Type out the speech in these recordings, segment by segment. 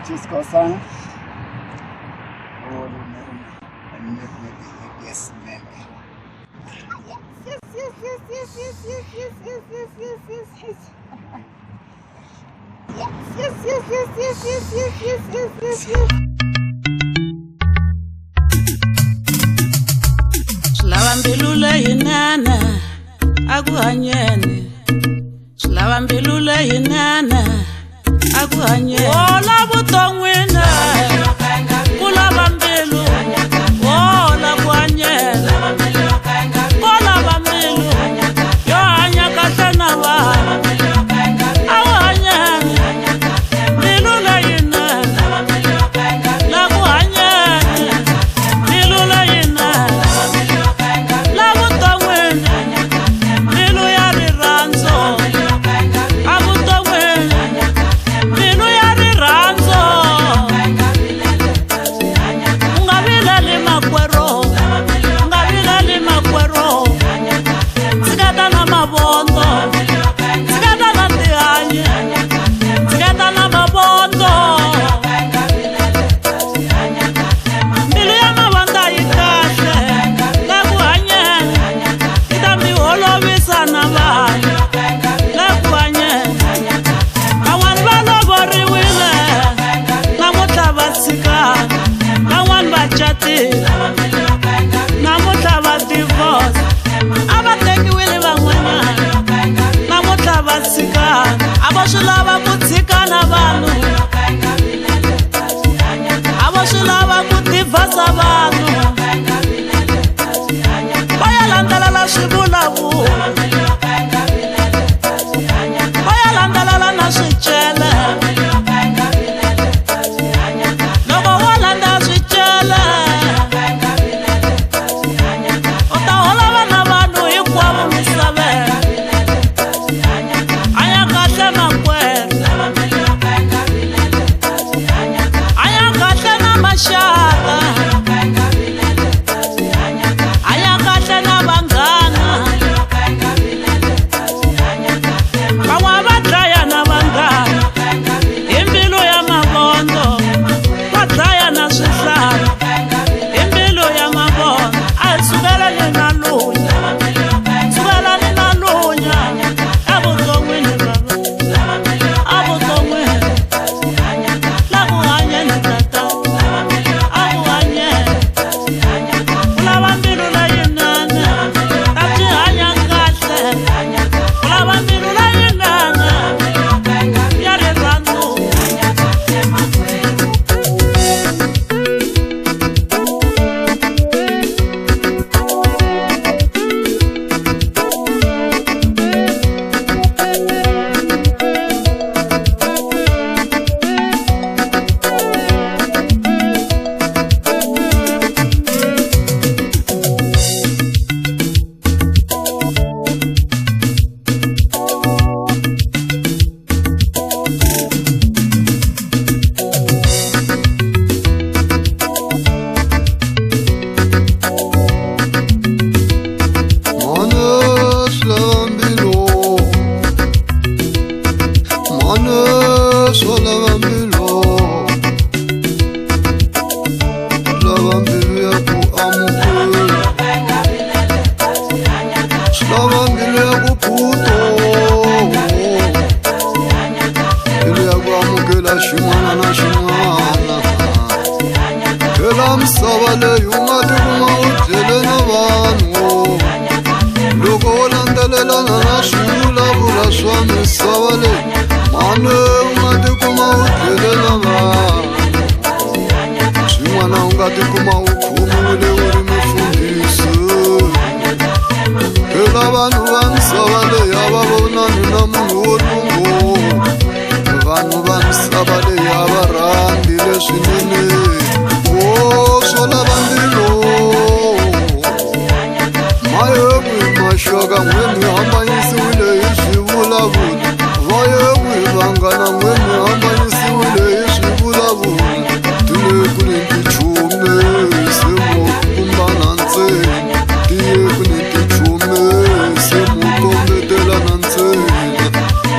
Sikhosana. Yes, man. Yes. Shlawambelula yinana akuhanyene. Shlawambelula yinana akuhanyene. Ola butongwena kula bambelu. Ola kuhanyene. Ola bambelu. Yo hanya katana wa. Akuhanyene. Belula yinana. La kuhanyene. Belula yinana. La butongwena. Belu ya riranzo. Abutongwena. Belu ya riranzo. Ungabila lima kwero. Ungabila lima kwero. Sigata na mabondo. Sigata na tihanye. Sigata na mabondo. Mbilu ya mabanda ikashe. Lakuhanyene. Itami holovisa na vana. Lakuhanyene. Kawan baloboriwile. Namuta basika. Kawan bachati. Namuta badivorce. Abatekiwile bangwenya. Namuta basika. Aboshula bakutika na banu. Aboshula bakutivasa banu. Bayalandala la shibulavu. Bayalandala na shichele. Logo walanda shichele. Utahola bana banu ikwabu misabe. Ayakate makwere. Ayakate na mashaka. Ayakate na bangana. Bawa batraya na bangana. Imbilu ya mabondo. Batraya na shisana. Imbilu ya mabondo. Ay sugala ni nalunya. Sugala ni nalunya. Abutongwini baba. Abutongwini. Lakuhanyene tata. Akuhanyene. Ulabambilu la yinana. Ati hanya kahle. Ulabambilu la yinana. Yare randu.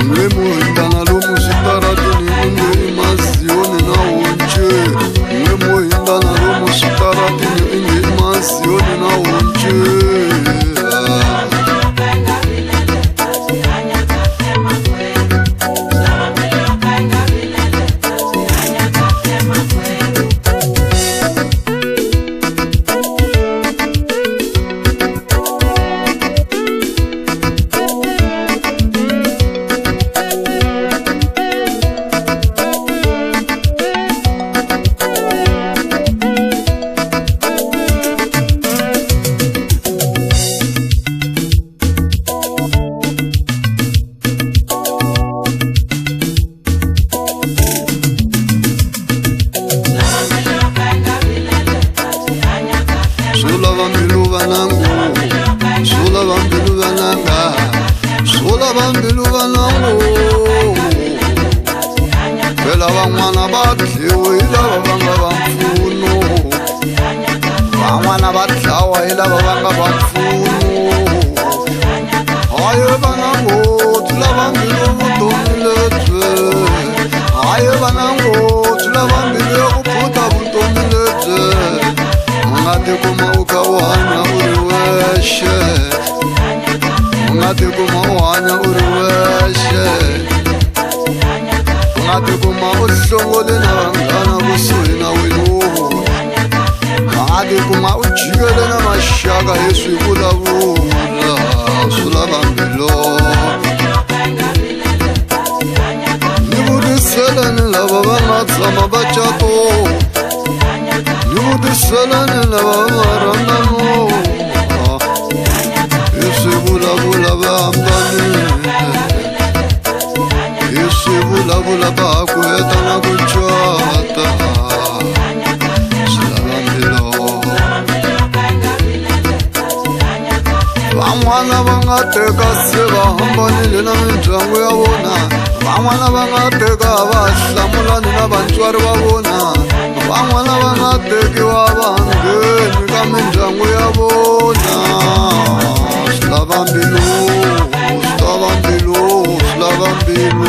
Mwe muhindana lo muzitara tuni unge imazi dliwi hi lava va nga va mpfuno, van'wana va dlawa hi lava va nga va mpfuno. Hayi va na nghozi lava mbilu vutomi lebyi, hayi va na nghozi lava mbilu ya ku phuta vutomi lebyi. U nga tikuma u kha u hanya u ri wexe, u nga tikuma u hanya u ri wexe, u nga tikuma u hlongole na vanghana kusuhi na wena, u nga tikuma u jikele na maxaka hi swi vulavula swi lava mbilu. Ni vutiselani lava va nga tshama va cato, ni vutiselani lava va nga rhandzano, hi swi vulavula va hambanile, hi swi vulavula va ha ku heta na ku cata swi lava mbilu. Van'wana va nga teka se va hambanile na mindyangu ya vona, van'wana va nga teka va hlamulani na vatswari va vona, van'wana va nga tekiwa va ngheni ka mindyangu ya vona. Swi lava mbilu, swi lava mbilu, swi lava mbilu.